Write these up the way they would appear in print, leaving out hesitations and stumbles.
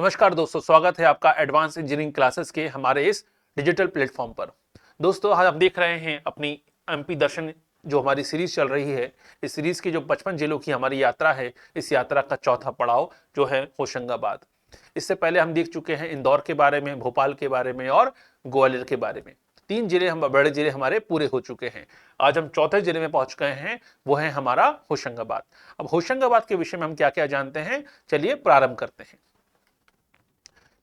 नमस्कार दोस्तों, स्वागत है आपका एडवांस इंजीनियरिंग क्लासेस के हमारे इस डिजिटल प्लेटफॉर्म पर। दोस्तों, आज हम देख रहे हैं अपनी एमपी दर्शन जो हमारी सीरीज चल रही है। इस सीरीज की जो 55 जिलों की हमारी यात्रा है, इस यात्रा का चौथा पड़ाव जो है होशंगाबाद। इससे पहले हम देख चुके हैं इंदौर के बारे में, भोपाल के बारे में और ग्वालियर के बारे में। 3 जिले हम बड़े जिले हमारे पूरे हो चुके हैं। आज हम चौथे जिले में पहुंच गए हैं, वो है हमारा होशंगाबाद। अब होशंगाबाद के विषय में हम क्या क्या जानते हैं, चलिए प्रारंभ करते हैं।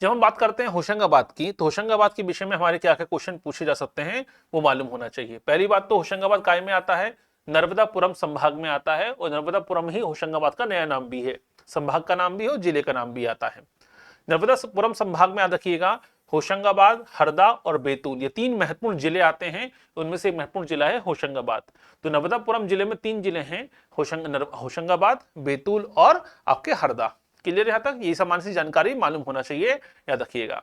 जब हम बात करते हैं होशंगाबाद की, तो होशंगाबाद के विषय में हमारे क्या क्या क्वेश्चन पूछे जा सकते हैं वो मालूम होना चाहिए। पहली बात तो होशंगाबाद काय में आता है, नर्मदापुरम संभाग में आता है और नर्मदापुरम ही होशंगाबाद का नया नाम भी है। संभाग का नाम भी है और जिले का नाम भी आता है। नर्मदापुरम संभाग में याद रखिएगा होशंगाबाद, हरदा और बैतूल, ये 3 महत्वपूर्ण जिले आते हैं। उनमें से एक महत्वपूर्ण जिला है होशंगाबाद। तो नर्मदापुरम जिले में 3 जिले हैं, होशंगाबाद, बैतूल और आपके हरदा। क्लियर यहां तक? ये सामान्य सी जानकारी मालूम होना चाहिए, याद रखिएगा।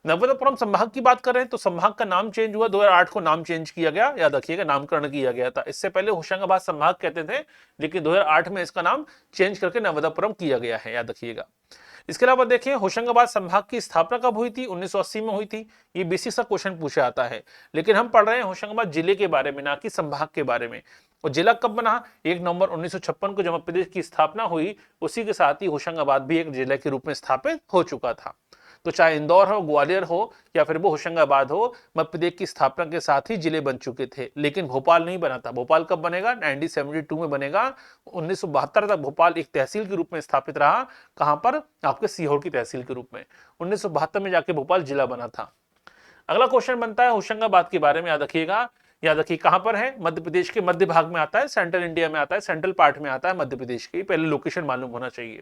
नर्मदापुरम संभाग की बात करें तो संभाग का नाम चेंज हुआ, 2008 को नाम चेंज किया गया, याद रखिएगा, नामकरण किया गया था। इससे पहले होशंगाबाद संभाग कहते थे, लेकिन 2008 में इसका नाम चेंज करके नर्मदापुरम किया गया है, याद रखिएगा। इसके अलावा देखिए होशंगाबाद संभाग की स्थापना कब हुई थी? 1980 में हुई थी। ये बेसिक सा क्वेश्चन पूछा आता है, लेकिन हम पढ़ रहे हैं होशंगाबाद जिले के बारे में, ना कि संभाग के बारे में। और जिला कब बना? 1 नवंबर 1956 को जब मध्य प्रदेश की स्थापना हुई, उसी के साथ ही होशंगाबाद भी एक जिले के रूप में स्थापित हो चुका था। तो चाहे इंदौर हो, ग्वालियर हो या फिर वो होशंगाबाद हो, मध्य प्रदेश की स्थापना के साथ ही जिले बन चुके थे। लेकिन भोपाल नहीं बना था। भोपाल कब बनेगा? 1972 में बनेगा। 1972 तक भोपाल एक तहसील के रूप में स्थापित रहा। कहां पर? आपके सीहोर की तहसील के रूप में। 1972 में जाके भोपाल जिला बना था। अगला क्वेश्चन बनता है होशंगाबाद के बारे में, याद रखिएगा। याद रखिए कहां पर है? मध्य प्रदेश के मध्य भाग में आता है, सेंट्रल इंडिया में आता है, सेंट्रल पार्ट में आता है मध्य प्रदेश की। पहले लोकेशन मालूम होना चाहिए।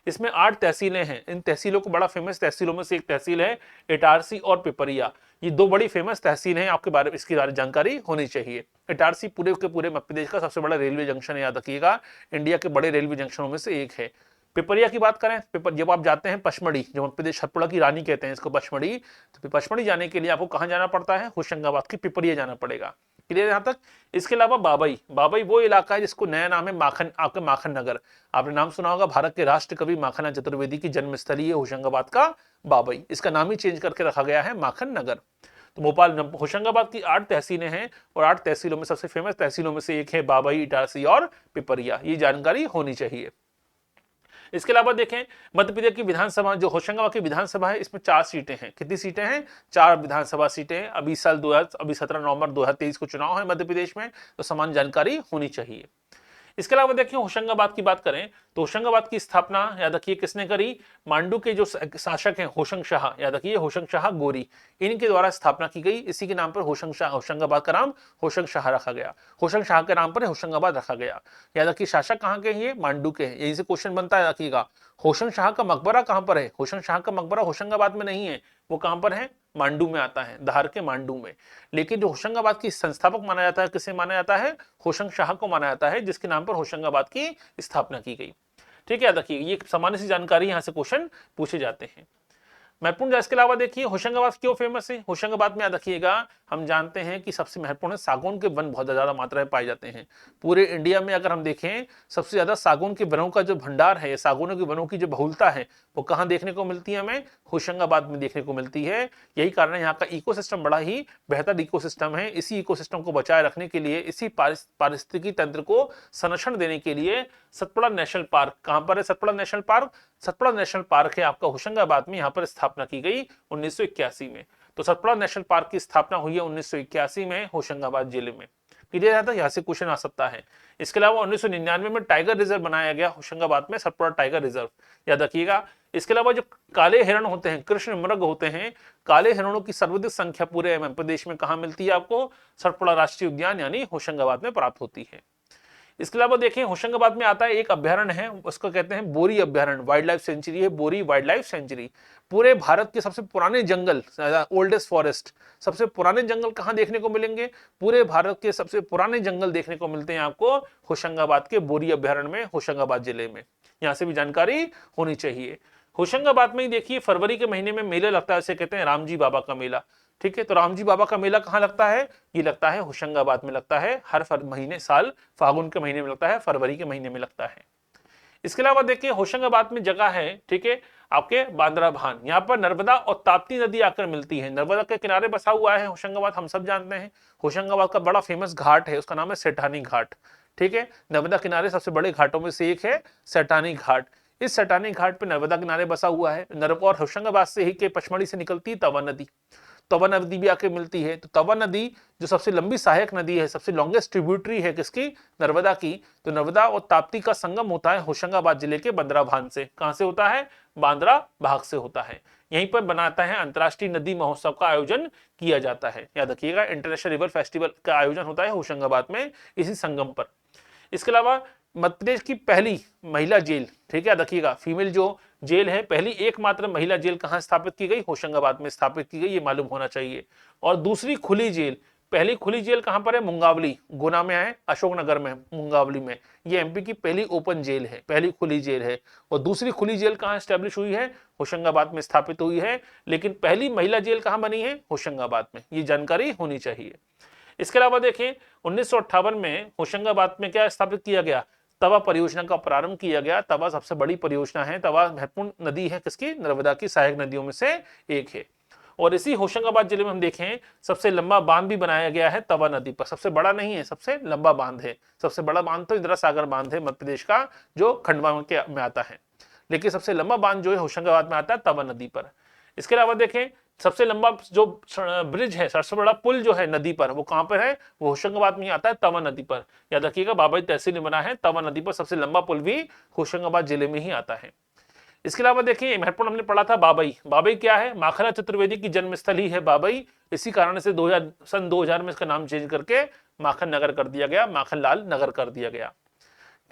इसमें 8 तहसीलें हैं। इन तहसीलों को, बड़ा फेमस तहसीलों में से एक तहसील है इटारसी और पिपरिया। ये 2 बड़ी फेमस तहसील हैं, आपके बारे में इसकी जानकारी होनी चाहिए। इटारसी पूरे के पूरे मध्य प्रदेश का सबसे बड़ा रेलवे जंक्शन है, याद रखिएगा, इंडिया के बड़े रेलवे जंक्शनों में से एक है। पिपरिया की बात करें, जब आप जाते हैं पचमढ़ी, जो मध्य प्रदेश सतपुड़ा की रानी कहते हैं इसको पचमढ़ी, तो पचमढ़ी जाने के लिए आपको कहां जाना पड़ता है? होशंगाबाद की पिपरिया जाना पड़ेगा। क्लियर यहां तक? इसके अलावा बाबई, बाबई वो इलाका है जिसको नया नाम है माखन, आपके माखन नगर। आपने नाम सुना होगा, भारत के राष्ट्र कवि माखन चतुर्वेदी की जन्मस्थली है होशंगाबाद का बाबई। इसका नाम ही चेंज करके रखा गया है माखन नगर। तो भोपाल, होशंगाबाद की 8 तहसीलें हैं और 8 तहसीलों में सबसे फेमस तहसीलों में से एक है बाबई, इटारसी और पिपरिया। ये जानकारी होनी चाहिए। इसके अलावा देखें मध्य प्रदेश की विधानसभा, जो होशंगाबाद की विधानसभा है, इसमें 4 सीटें हैं। कितनी सीटें हैं? 4 विधानसभा सीटें हैं। अभी 17 नवंबर 2023 को चुनाव है मध्य प्रदेश में, तो समान जानकारी होनी चाहिए। इसके अलावा देखिए होशंगाबाद की बात करें तो होशंगाबाद की स्थापना, याद रखिए, किसने करी? मांडू के जो शासक हैं होशंग शाह, याद रखिए होशंग शाह गोरी, इनके द्वारा स्थापना की गई। इसी के नाम पर होशंगाबाद का नाम होशंग शाह रखा गया। होशंग शाह के नाम पर होशंगाबाद रखा गया। याद रखिए शासक कहाँ के हैं? मांडू के हैं। यही से क्वेश्चन बनता है, रखिएगा। होशंग शाह का मकबरा कहां पर है? होशंग शाह का मकबरा होशंगाबाद में नहीं है, वो कहां पर है? मांडू में आता है, धार के मांडू में। लेकिन जो होशंगाबाद की संस्थापक माना जाता है, किसे माना जाता है? होशंग शाह को माना जाता है, जिसके नाम पर होशंगाबाद की स्थापना की गई। ठीक है, याद रखिए, ये सामान्य सी जानकारी यहां से क्वेश्चन पूछे जाते हैं। महत्वपूर्ण। इसके अलावा देखिए होशंगाबाद क्यों फेमस है? होशंगाबाद में याद रखिएगा, हम जानते हैं कि सबसे महत्वपूर्ण है सागौन के वन बहुत ज्यादा मात्रा में पाए जाते हैं। पूरे इंडिया में अगर हम देखें, सबसे ज्यादा सागौन के वनों का जो भंडार है, सागौनों के वनों की जो बहुलता है, वो कहां देखने को मिलती है? हमें होशंगाबाद में देखने को मिलती है। यही कारण है यहाँ का इकोसिस्टम बड़ा ही बेहतर इकोसिस्टम है। इसी इकोसिस्टम को बचाए रखने के लिए, इसी पारिस्थितिकी तंत्र को संरक्षण देने के लिए सतपुड़ा नेशनल पार्क, कहां पर है Satpura national park? Satpura national park है आपका होशंगाबाद में। यहाँ पर स्थापना की गई 1981 में। तो सतपुड़ा नेशनल पार्क की स्थापना हुई है 1981 में होशंगाबाद जिले में। क्लियर था? यहाँ से क्वेश्चन आ सकता है। इसके अलावा 1999 में टाइगर रिजर्व बनाया गया होशंगाबाद में, सतपुड़ा टाइगर रिजर्व, याद रखिएगा। इसके अलावा जो काले हिरण होते हैं, कृष्ण मृग होते हैं, काले हिरणों की सर्वाधिक संख्या पूरे मध्य प्रदेश में कहां मिलती है आपको? सतपुड़ा राष्ट्रीय उद्यान यानी होशंगाबाद में प्राप्त होती है। इसके अलावा देखिए होशंगाबाद में आता है एक अभ्यारण्य है, उसको कहते हैं बोरी अभ्यारण्य, वाइल्ड लाइफ सेंचुरी है बोरी वाइल्ड लाइफ सेंचुरी। पूरे भारत के सबसे पुराने जंगल, ओल्डेस्ट फॉरेस्ट, सबसे पुराने जंगल कहां देखने को मिलेंगे? पूरे भारत के सबसे पुराने जंगल देखने को मिलते हैं आपको होशंगाबाद के बोरी अभ्यारण्य में, होशंगाबाद जिले में। यहां से भी जानकारी होनी चाहिए। होशंगाबाद में ही देखिए फरवरी के महीने में मेला लगता है, इसे कहते हैं रामजी बाबा का मेला। ठीक है, तो रामजी बाबा का मेला कहां लगता है? ये लगता है होशंगाबाद में लगता है। हर महीने, साल फागुन के महीने में लगता है, फरवरी के महीने में लगता है। इसके अलावा देखिए होशंगाबाद में जगह है, ठीक है, आपके बांद्राभान। यहाँ पर नर्मदा और ताप्ती नदी आकर मिलती है। नर्मदा के किनारे बसा हुआ है होशंगाबाद, हम सब जानते हैं। होशंगाबाद का बड़ा फेमस घाट है, उसका नाम है सेठानी घाट। ठीक है, नर्मदा किनारे सबसे बड़े घाटों में से एक है सेठानी घाट। इस सेठानी घाट पे नर्मदा किनारे बसा हुआ है। और होशंगाबाद से ही के पचमढ़ी से निकलती है तवा नदी। तवा नदी भी आके मिलती है। तो तवा नदी जो सबसे लंबी सहायक नदी है, सबसे लॉन्गेस्ट ट्रिब्यूटरी है किसकी, नर्मदा की। तो नर्मदा और ताप्ती का संगम होता है होशंगाबाद जिले के बांद्राभान से। कहां से होता है, बांद्रा भाग से होता है। यहीं पर बनाता है अंतर्राष्ट्रीय नदी महोत्सव का आयोजन किया जाता है। याद रखिएगा, इंटरनेशनल रिवर फेस्टिवल का आयोजन होता है होशंगाबाद में इसी संगम पर। इसके अलावा मध्य प्रदेश की पहली महिला जेल, ठीक है रखिएगा, फीमेल जो जेल है, पहली एकमात्र महिला जेल कहां स्थापित की गई, होशंगाबाद में स्थापित की गई, ये मालूम होना चाहिए। और दूसरी खुली जेल, पहली खुली जेल कहां पर है, मुंगावली, गुना में है, अशोकनगर में, मुंगावली में। ये एमपी की पहली ओपन जेल है, पहली खुली जेल है। और दूसरी खुली जेल कहां स्टैब्लिश हुई है, होशंगाबाद में स्थापित हुई है। लेकिन पहली महिला जेल कहां बनी है, होशंगाबाद में, ये जानकारी होनी चाहिए। इसके अलावा देखें 1958 में होशंगाबाद में क्या स्थापित किया गया, तवा परियोजना का प्रारंभ किया गया। तवा सबसे बड़ी परियोजना है, तवा महत्वपूर्ण नदी है किसकी, नर्मदा की सहायक नदियों में से एक है। और इसी होशंगाबाद जिले में हम देखें सबसे लंबा बांध भी बनाया गया है तवा नदी पर। सबसे बड़ा नहीं है, सबसे लंबा बांध है। सबसे बड़ा बांध तो इंदिरा सागर बांध है मध्य प्रदेश का, जो खंडवा में आता है। लेकिन सबसे लंबा बांध जो है होशंगाबाद में आता है तवा नदी पर। इसके अलावा देखें सबसे लंबा जो ब्रिज है, सबसे बड़ा पुल जो है नदी पर, वो कहां पर है, वो होशंगाबाद में आता है तवा नदी पर। याद रखिएगा, बाबई तहसील में बना है तवा नदी पर सबसे लंबा पुल भी होशंगाबाद जिले में ही आता है। इसके अलावा देखिए महत्वपूर्ण हमने पढ़ा था बाबई। बाबई क्या है, माखनलाल चतुर्वेदी की जन्मस्थली है बाबई। इसी कारण से सन 2000 में इसका नाम चेंज करके माखन नगर कर दिया गया, माखनलाल नगर कर दिया गया।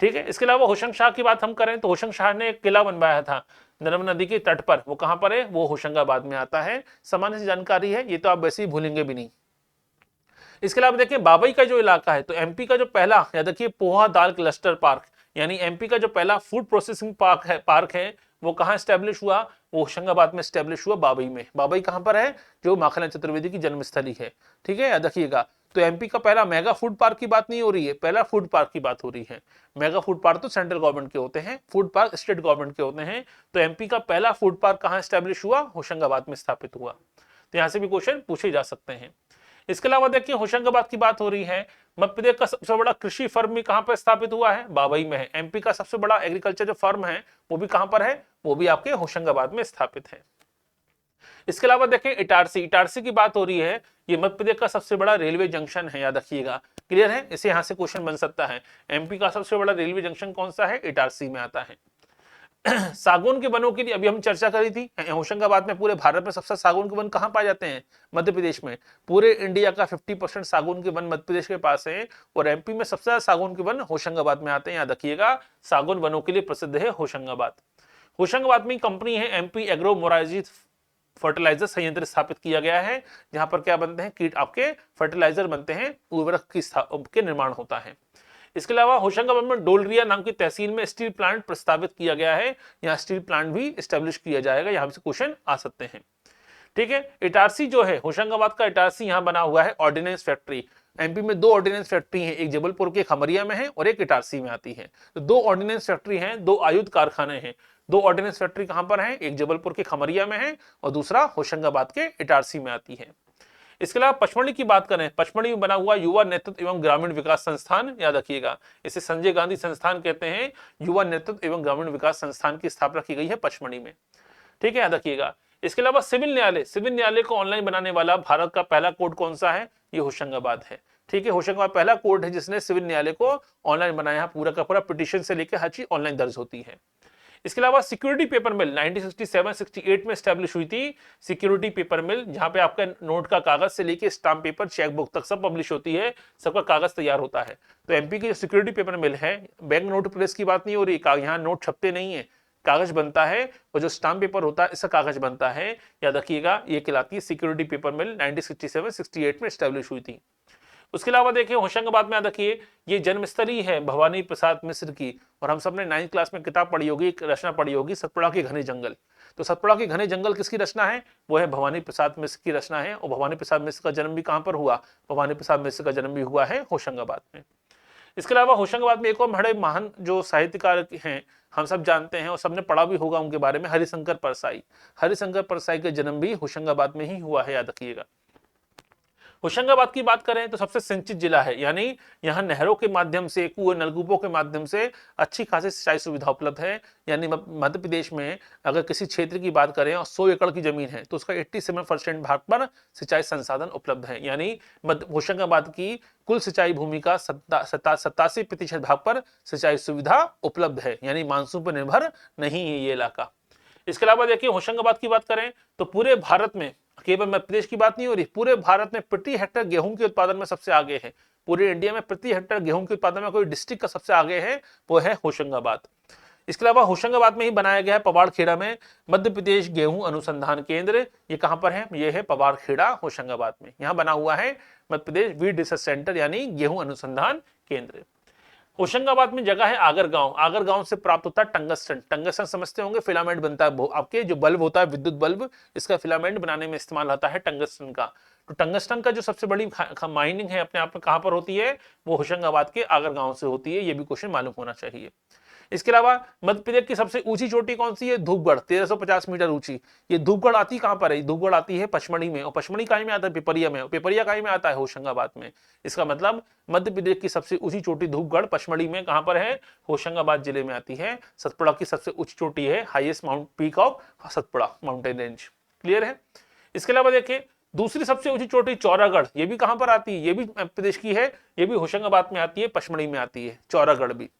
ठीक है, इसके अलावा होशंग शाह की बात हम करें तो होशंग शाह ने एक किला बनवाया था नर्मदा नदी के तट पर। वो कहां पर है, वो होशंगाबाद में आता है। सामान्य सी जानकारी है, ये तो आप वैसे ही भूलेंगे भी नहीं। इसके अलावा देखिए बाबई का जो इलाका है, तो एमपी का जो पहला, याद रखिए, पोहा दाल क्लस्टर पार्क, यानी एमपी का जो पहला फूड प्रोसेसिंग पार्क है वो कहां स्टैब्लिश हुआ, वो होशंगाबाद में स्टैब्लिश हुआ, बाबई में। बाबई कहां पर है, जो माखनलाल चतुर्वेदी की जन्मस्थली है। ठीक है, याद रखिएगा। तो एमपी का पहला मेगा फूड पार्क की बात नहीं हो रही है, पहला फूड पार्क की बात हो रही है। मेगा फूड पार्क तो सेंट्रल गवर्नमेंट के होते हैं, फूड पार्क स्टेट गवर्नमेंट के होते हैं। तो एमपी का पहला फूड पार्क कहां स्टैब्लिश हुआ, होशंगाबाद में स्थापित हुआ। तो यहां से भी क्वेश्चन पूछे जा सकते हैं। इसके अलावा देखिए होशंगाबाद की बात हो रही है, मध्य प्रदेश का सबसे बड़ा कृषि फर्म भी कहां पर स्थापित हुआ है, बाबई में है। एमपी का सबसे बड़ा एग्रीकल्चर जो फर्म है वो भी कहां पर है, वो भी आपके होशंगाबाद में स्थापित है। इसके अलावा देखें इटारसी, इटारसी की बात हो रही है, ये मध्य प्रदेश का सबसे बड़ा रेलवे जंक्शन है, याद रखिएगा। क्लियर है, इसे यहां से क्वेश्चन बन सकता है। एमपी का सबसे बड़ा रेलवे जंक्शन कौन सा है, इटारसी में आता है। सागौन के वनों के लिए अभी हम चर्चा करी थी, होशंगाबाद में पूरे भारत में सबसे सागौन के वन कहां पाए जाते हैं, मध्य प्रदेश में। पूरे इंडिया का 50% सागौन के वन मध्य प्रदेश के पास है। और एमपी में सबसे ज्यादा सागौन के वन होशंगाबाद में आते हैं, याद रखिएगा। सागौन वनों के लिए प्रसिद्ध है होशंगाबाद। होशंगाबाद में कंपनी है एमपी एग्रो मोराइजी फर्टिलाइजर संयंत्र स्थापित किया गया है, जहां पर क्या बनते हैं, कीट आपके फर्टिलाइजर बनते हैं, उर्वरक के निर्माण होता है। इसके अलावा होशंगाबाद में डोलरिया नाम की तहसील में स्टील प्लांट प्रस्तावित किया गया है, यहाँ स्टील प्लांट भी स्टैब्लिश किया जाएगा, यहाँ से क्वेश्चन आ सकते हैं। ठीक है, इटारसी जो है होशंगाबाद का, इटारसी यहाँ बना हुआ है ऑर्डिनेंस फैक्ट्री। एमपी में 2 ऑर्डिनेंस फैक्ट्री है, एक जबलपुर के खमरिया में है और एक इटारसी में आती है। तो 2 ऑर्डिनेंस फैक्ट्री हैं, 2 आयुध कारखाने हैं। 2 ऑर्डिनेंस फैक्ट्री कहां पर है, एक जबलपुर के खमरिया में है और दूसरा होशंगाबाद के इटारसी में आती है। इसके अलावा पचमढ़ी की बात करें, पचमढ़ी में बना हुआ युवा नेतृत्व एवं ग्रामीण विकास संस्थान, याद रखिएगा, इसे संजय गांधी संस्थान कहते हैं। युवा नेतृत्व एवं ग्रामीण विकास संस्थान की स्थापना की गई है पचमढ़ी में। ठीक है, याद रखिएगा। इसके अलावा सिविल न्यायालय, सिविल न्यायालय को ऑनलाइन बनाने वाला भारत का पहला कोर्ट कौन सा है, ये होशंगाबाद है। ठीक है, होशंगाबाद पहला कोर्ट है जिसने सिविल न्यायालय को ऑनलाइन बनाया, पूरा का पूरा पिटीशन से लेकर हर चीज ऑनलाइन दर्ज होती है। इसके अलावा सिक्योरिटी पेपर मिल 1967-68 में स्टैब्लिश हुई थी। सिक्योरिटी पेपर मिल, जहां पे आपका नोट का कागज से लेके स्टाम्प पेपर, चेकबुक तक सब पब्लिश होती है, सबका कागज तैयार होता है। तो एमपी की जो सिक्योरिटी पेपर मिल है, बैंक नोट प्रेस की बात नहीं हो रही, यहाँ नोट छपते नहीं है, कागज बनता है, और जो स्टाम्प पेपर होता है इसका कागज बनता है, याद रखिएगा। ये कहलाती है सिक्योरिटी पेपर मिल, 1967-68 में स्टैब्लिश हुई थी। उसके अलावा देखिए होशंगाबाद में याद रखिए, ये जन्मस्थली है भवानी प्रसाद मिश्र की। और हम सबने 9th क्लास में किताब पढ़ी होगी, एक रचना पढ़ी होगी, सतपुड़ा के घने जंगल। तो सतपुड़ा के घने जंगल किसकी रचना है, वो है भवानी प्रसाद मिश्र की रचना है। और भवानी प्रसाद मिश्र का जन्म भी कहां पर हुआ, भवानी प्रसाद मिश्र का जन्म भी हुआ है होशंगाबाद में। इसके अलावा होशंगाबाद में एक और बड़े महान जो साहित्यकार हैं, हम सब जानते हैं और सबने पढ़ा भी होगा उनके बारे में, हरिशंकर परसाई। हरिशंकर परसाई का जन्म भी होशंगाबाद में ही हुआ है, याद रखिएगा। होशंगाबाद की बात करें तो सबसे सिंचित जिला है, यानी यहाँ नहरों के माध्यम से, कुएं नलकूपों के माध्यम से अच्छी खासी सिंचाई सुविधा उपलब्ध है। यानी मध्य प्रदेश में अगर किसी क्षेत्र की बात करें और 100 एकड़ की जमीन है तो उसका 87% भाग पर सिंचाई संसाधन उपलब्ध है। यानी होशंगाबाद की कुल सिंचाई भूमि का 87% भाग पर सिंचाई सुविधा उपलब्ध है, यानी मानसून पर निर्भर नहीं है ये इलाका। इसके अलावा देखिए होशंगाबाद की बात करें तो पूरे भारत में, केवल मध्य प्रदेश की बात नहीं हो रही, पूरे भारत में प्रति हेक्टेयर गेहूं के उत्पादन में सबसे आगे है। पूरे इंडिया में प्रति हेक्टेयर गेहूं के उत्पादन में कोई डिस्ट्रिक्ट का सबसे आगे है, वो है होशंगाबाद। इसके अलावा होशंगाबाद में ही बनाया गया है पवाड़खेड़ा में मध्य प्रदेश गेहूं अनुसंधान केंद्र। ये कहां पर है? ये है पवाड़खेड़ा होशंगाबाद में, यहां बना हुआ है Madhya Pradesh wheat research centre यानी गेहूं अनुसंधान केंद्र। होशंगाबाद में जगह है आगर गांव। आगर गांव से प्राप्त होता है टंगस्टन। टंगस्टन समझते होंगे, फिलामेंट बनता है, आपके जो बल्ब होता है विद्युत बल्ब, इसका फिलामेंट बनाने में इस्तेमाल होता है टंगस्टन का। तो टंगस्टन का जो सबसे बड़ी माइनिंग है अपने आप में कहां पर होती है? वो होशंगाबाद के आगर गांव से होती है। ये भी क्वेश्चन मालूम होना चाहिए। इसके अलावा मध्य प्रदेश की सबसे ऊंची चोटी कौन सी है? धूपगढ़, 1350 मीटर ऊंची। ये धूपगढ़ आती कहां पर है? धूपगढ़ आती है पचमढ़ी में, और पचमढ़ी कहीं में आता है? पिपरिया में। पिपरिया कहीं में आता है? होशंगाबाद में। इसका मतलब मध्य प्रदेश की सबसे ऊंची चोटी धूपगढ़ पचमढ़ी में कहां पर है? होशंगाबाद जिले में आती है। सतपुड़ा की सबसे ऊंची चोटी है, highest mount peak of Satpura mountain range. Clear है? इसके अलावा देखिए दूसरी सबसे ऊंची चोटी चौरागढ़, ये भी कहां पर आती है? ये भी मध्य प्रदेश की है, ये भी होशंगाबाद में आती है, पचमढ़ी में आती है चौरागढ़ भी।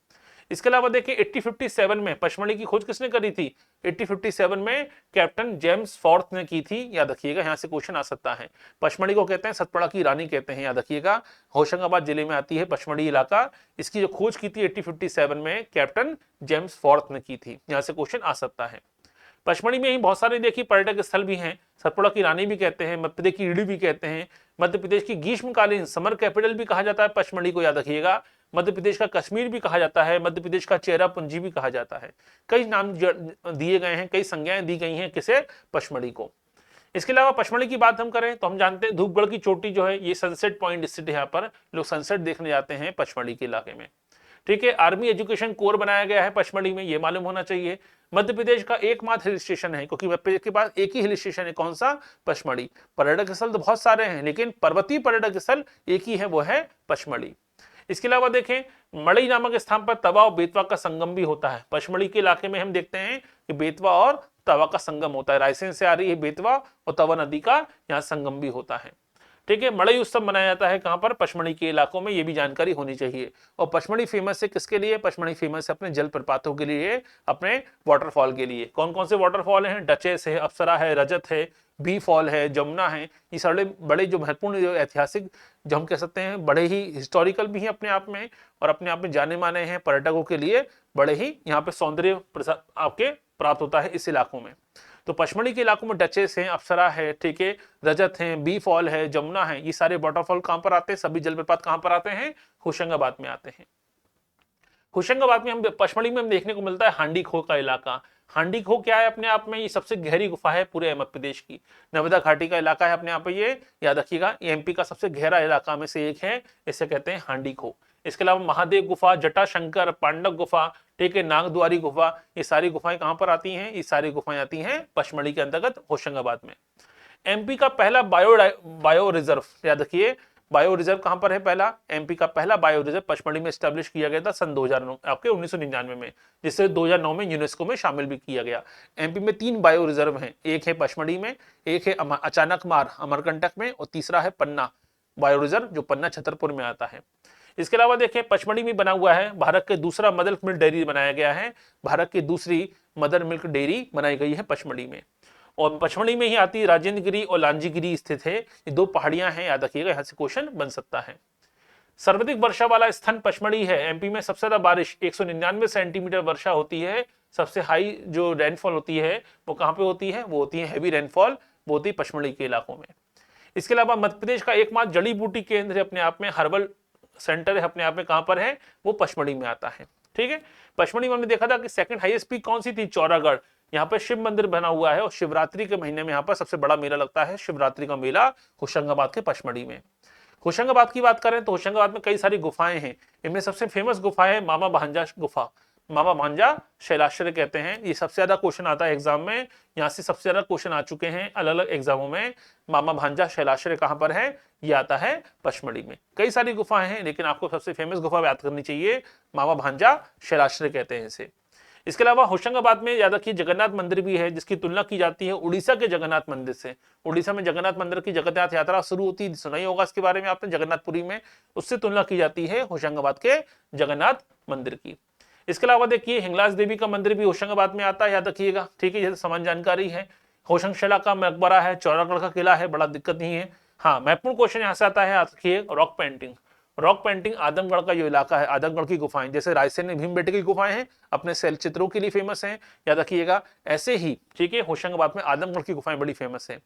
इसके अलावा देखिए 1857 में पचमढ़ी की खोज किसने करी थी? 1857 में कैप्टन जेम्स फॉर्थ ने की थी, याद रखिएगा, यहां से क्वेश्चन आ सकता है। पचमढ़ी को कहते हैं सतपुड़ा की रानी कहते हैं, याद रखिएगा। होशंगाबाद जिले में आती है पचमढ़ी इलाका। इसकी जो खोज की थी 1857 में कैप्टन जेम्स फॉर्थ ने की थी, यहां से क्वेश्चन आ सकता है। पचमढ़ी में ही बहुत सारे देखिए पर्यटक स्थल भी हैं। सतपुड़ा की रानी भी कहते हैं, मध्य प्रदेश की ईडी भी कहते हैं, मध्य प्रदेश की ग्रीष्मकालीन समर कैपिटल भी कहा जाता है पचमढ़ी को, याद रखिएगा। मध्य प्रदेश का कश्मीर भी कहा जाता है, मध्य प्रदेश का चेरापूंजी भी कहा जाता है। कई नाम दिए गए हैं, कई संज्ञाएं दी गई हैं किसे? पचमढ़ी को। इसके अलावा पचमढ़ी की बात हम करें तो हम जानते हैं धूपगढ़ की चोटी जो है ये सनसेट पॉइंट स्थित है, यहाँ पर लोग सनसेट देखने जाते हैं पचमढ़ी के इलाके में। ठीक है, आर्मी एजुकेशन कोर बनाया गया है पचमढ़ी में, ये मालूम होना चाहिए। मध्य प्रदेश का एकमात्र हिल स्टेशन है, क्योंकि मध्य प्रदेश के पास एक ही हिल स्टेशन है, कौन सा? पचमढ़ी। पर्यटक स्थल तो बहुत सारे हैं, लेकिन पर्वतीय पर्यटक स्थल एक ही है, वो है पचमढ़ी। इसके अलावा देखें मड़ई नामक स्थान पर तवा और बेतवा का संगम भी होता है। पचमढ़ी के इलाके में हम देखते हैं कि बेतवा और तवा का संगम होता है। रायसेन से आ रही है बेतवा और तवा नदी का यहाँ संगम भी होता है। ठीक है, मड़ई उत्सव मनाया जाता है कहां पर? पचमढ़ी के इलाकों में, ये भी जानकारी होनी चाहिए। और पचमढ़ी फेमस है किसके लिए? पचमढ़ी फेमस है अपने जलप्रपातों के लिए, अपने वाटरफॉल के लिए। कौन कौन से वाटरफॉल हैं? डचेस है, अप्सरा है, रजत है, बी फॉल है, जमुना है। ये सारे बड़े जो महत्वपूर्ण जो ऐतिहासिक, जो हम कह सकते हैं बड़े ही हिस्टोरिकल भी हैं अपने आप में, और अपने आप में जाने माने हैं पर्यटकों के लिए, बड़े ही यहाँ पे सौंदर्य आपके प्राप्त होता है इस इलाकों में। तो पचमढ़ी के इलाकों में डचेस हैं, अप्सरा है, ठीक है, रजत है, बी फॉल है, जमुना है। ये सारे वाटरफॉल कहां पर आते हैं? सभी जलप्रपात कहां पर आते हैं? होशंगाबाद में आते हैं। होशंगाबाद में हम पचमढ़ी में हम देखने को मिलता है हांडी खो का इलाका। हांडी खो क्या है अपने आप में? ये सबसे गहरी गुफा है पूरे मध्य प्रदेश की। नर्मदा घाटी का इलाका है अपने आप में, ये याद रखिएगा। एमपी का सबसे गहरा इलाका में से एक है, इसे कहते हैं हांडी खो। इसके अलावा महादेव गुफा, जटाशंकर, पांडव गुफा, ठीक है, नागद्वारी गुफा, ये सारी गुफाएं कहां पर आती हैं? ये सारी गुफाएं आती हैं पचमढ़ी के अंतर्गत होशंगाबाद में। एमपी का पहला बायो रिजर्व, याद रखिए, बायो रिजर्व कहां पर है? पहला एमपी का पहला बायो रिजर्व पचमढ़ी में स्टैब्लिश किया गया था सन 2009 आपके 1999 में, जिससे 2009 में यूनेस्को में शामिल भी किया गया। एमपी में 3 बायो रिजर्व हैं, एक है पचमढ़ी में, एक है अचानक मार अमरकंटक में, और तीसरा है पन्ना बायो रिजर्व जो पन्ना छतरपुर में आता है। इसके अलावा देखिए पचमढ़ी में बना हुआ है भारत के दूसरा मदर मिल्क डेयरी बनाया गया है। भारत की दूसरी मदर मिल्क डेयरी बनाई गई है पचमढ़ी में, और पचमढ़ी में ही आती राजेंद्रगिरी और लांजीगिरी स्थित है। ये 2 पहाड़ियां हैं, याद रखिएगा, यहां से क्वेश्चन बन सकता है। सर्वाधिक वर्षा वाला स्थान पचमढ़ी है। एमपी में सबसे ज्यादा बारिश 199 सेंटीमीटर वर्षा होती है। सबसे हाई जो रेनफॉल होती है वो कहां पे होती है? वो होती है हैवी रेनफॉल, वो होती है पचमढ़ी के इलाकों में। इसके अलावा मध्य प्रदेश का एकमात्र जड़ी बूटी केंद्र है अपने आप में, हर्बल सेंटर है अपने आप में, कहां पर है? वो पचमढ़ी में आता है। ठीक है, पचमढ़ी में हमने देखा था कि सेकंड हाईएस्ट पीक कौन सी थी? चौरागढ़। यहाँ पर शिव मंदिर बना हुआ है, और शिवरात्रि के महीने में यहाँ पर सबसे बड़ा मेला लगता है, शिवरात्रि का मेला होशंगाबाद के पचमढ़ी में। होशंगाबाद की बात करें तो होशंगाबाद में कई सारी गुफाएं हैं। इनमें सबसे फेमस गुफा है मामा भांजा गुफा, मामा भांजा शैलाश्रय कहते हैं। ये सबसे ज्यादा क्वेश्चन आता है एग्जाम में, यहाँ से सबसे ज्यादा क्वेश्चन आ चुके हैं अलग अलग एग्जामों में। मामा भांजा शैलाश्रय कहां पर है? ये आता है पचमढ़ी में। कई सारी गुफाएं हैं लेकिन आपको सबसे फेमस गुफा याद करनी चाहिए, मामा भांजा शैलाश्रय कहते हैं इसे। इसके अलावा होशंगाबाद में याद रखिए जगन्नाथ मंदिर भी है, जिसकी तुलना की जाती है उड़ीसा के जगन्नाथ मंदिर से। उड़ीसा में जगन्नाथ मंदिर की जगन्नाथ यात्रा शुरू होती है, सुना ही होगा इसके बारे में आपने, जगन्नाथपुरी में, उससे तुलना की जाती है होशंगाबाद के जगन्नाथ मंदिर की। इसके अलावा देखिए हिंगलाज देवी का मंदिर भी होशंगाबाद में आता है, याद रखिएगा, ठीक है, ये समान जानकारी है। होशंगशिला का मकबरा है, चौरागढ़ का किला है, बड़ा दिक्कत नहीं है। हाँ, महत्वपूर्ण क्वेश्चन यहाँ से आता है, याद रखिए rock painting. Rock painting Adamgarh का जो इलाका है, आदमगढ़ की गुफाएं, जैसे रायसेन में भीमबेटके की गुफाएं हैं अपने शैल चित्रों के लिए फेमस हैं, याद रखिएगा, ऐसे ही ठीक है होशंगाबाद में आदमगढ़ की गुफाएं बड़ी फेमस है।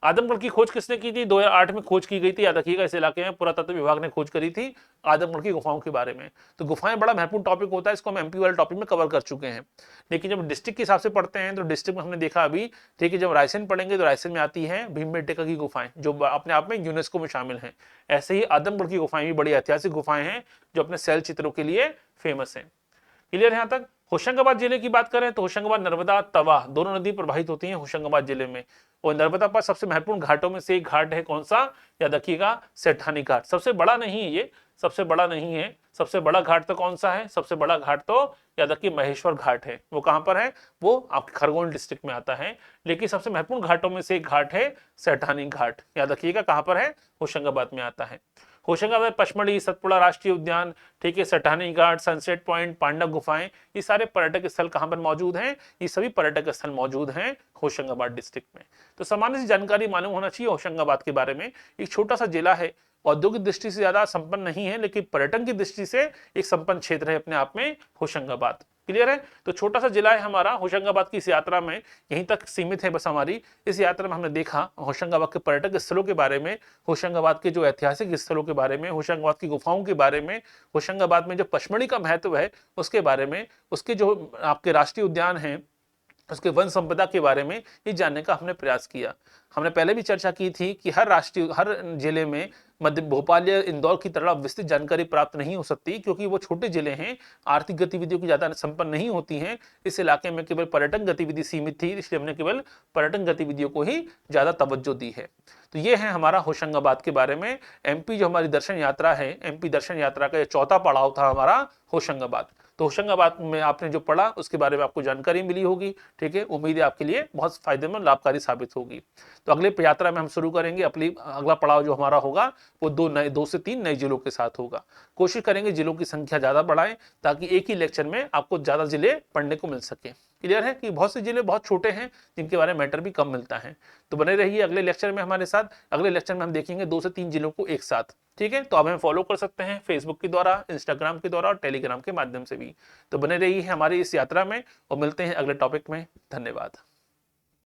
आदमगढ़ की खोज किसने की थी? 2008 में खोज की गई थी, याद रखिएगा, इस इलाके में पुरातत्व विभाग ने खोज करी थी आदमगढ़ की गुफाओं के बारे में। तो गुफाएं बड़ा महत्वपूर्ण टॉपिक होता है, इसको हम एमपी वाले टॉपिक में कवर कर चुके हैं। लेकिन जब डिस्ट्रिक्ट के हिसाब से पढ़ते हैं तो डिस्ट्रिक्ट में हमने देखा अभी, ठीक है, जब रायसेन पढ़ेंगे तो रायसेन में आती है भीमबेटका की गुफाएं, जो अपने आप में यूनेस्को में शामिल है। ऐसे ही आदमगढ़ की गुफाएं भी बड़ी ऐतिहासिक गुफाएं हैं जो अपने शैल चित्रों के लिए फेमस है। क्लियर है यहाँ तक? होशंगाबाद जिले की बात करें तो होशंगाबाद नर्मदा तवा दोनों नदी प्रवाहित होती हैं होशंगाबाद जिले में। और नर्मदा पर सबसे महत्वपूर्ण घाटों में से एक घाट है, कौन सा? याद रखिएगा, सेठानी घाट। सबसे बड़ा नहीं है ये, सबसे बड़ा नहीं है। सबसे बड़ा घाट तो कौन सा है? सबसे बड़ा घाट तो याद रखिए महेश्वर घाट है। वो कहां पर है? वो आपके खरगोन डिस्ट्रिक्ट में आता है। लेकिन सबसे महत्वपूर्ण घाटों में से एक घाट है सेठानी घाट, याद रखिएगा, कहां पर है? होशंगाबाद में आता है। होशंगाबाद पचमढ़ी, सतपुड़ा राष्ट्रीय उद्यान, ठीक है, सेठानी घाट, सनसेट पॉइंट, पांडव गुफाएं, ये सारे पर्यटक स्थल कहां पर मौजूद हैं? ये सभी पर्यटक स्थल मौजूद हैं होशंगाबाद डिस्ट्रिक्ट में। तो सामान्य सी जानकारी मालूम होना चाहिए होशंगाबाद के बारे में। एक छोटा सा जिला है, औद्योगिक दृष्टि से ज्यादा संपन्न नहीं है, लेकिन पर्यटन की दृष्टि से एक संपन्न क्षेत्र है अपने आप में होशंगाबाद। क्लियर है? तो छोटा सा जिला है हमारा होशंगाबाद की। इस यात्रा में यहीं तक सीमित है बस हमारी। इस यात्रा में हमने देखा होशंगाबाद के पर्यटक स्थलों के बारे में, होशंगाबाद के जो ऐतिहासिक स्थलों के बारे में, होशंगाबाद की गुफाओं के बारे में, होशंगाबाद में जो पचमढ़ी का महत्व है उसके बारे में, उसके जो आपके राष्ट्रीय उद्यान हैं, उसके वन संपदा के बारे में ये जानने का हमने प्रयास किया। हमने पहले भी चर्चा की थी कि हर जिले में मध्य भोपाल या इंदौर की तरह विस्तृत जानकारी प्राप्त नहीं हो सकती, क्योंकि वो छोटे जिले हैं, आर्थिक गतिविधियों की ज्यादा संपन्न नहीं होती हैं। इस इलाके में केवल पर्यटन गतिविधि सीमित थी, इसलिए हमने केवल पर्यटन गतिविधियों को ही ज्यादा तवज्जो दी है। तो ये है हमारा होशंगाबाद के बारे में। एमपी जो हमारी दर्शन यात्रा है, एमपी दर्शन यात्रा का चौथा पड़ाव था हमारा होशंगाबाद। तो होशंगाबाद में आपने जो पढ़ा उसके बारे में आपको जानकारी मिली होगी, ठीक है। उम्मीद है आपके लिए बहुत फायदेमंद, लाभकारी साबित होगी। तो अगले यात्रा में हम शुरू करेंगे अपनी अगला पड़ाव जो हमारा होगा वो 2 से 3 नए जिलों के साथ होगा। कोशिश करेंगे जिलों की संख्या ज्यादा बढ़ाएं ताकि एक ही लेक्चर में आपको ज्यादा जिले पढ़ने को मिल सके। क्लियर है कि बहुत से जिले बहुत छोटे हैं जिनके बारे में मैटर भी कम मिलता है। तो बने रहिए अगले लेक्चर में हमारे साथ। अगले लेक्चर में हम देखेंगे 2 से 3 जिलों को एक साथ, ठीक है। तो आप हमें फॉलो कर सकते हैं फेसबुक के द्वारा, इंस्टाग्राम के द्वारा और टेलीग्राम के माध्यम से भी। तो बने रहिए हमारी इस यात्रा में और मिलते हैं अगले टॉपिक में। धन्यवाद।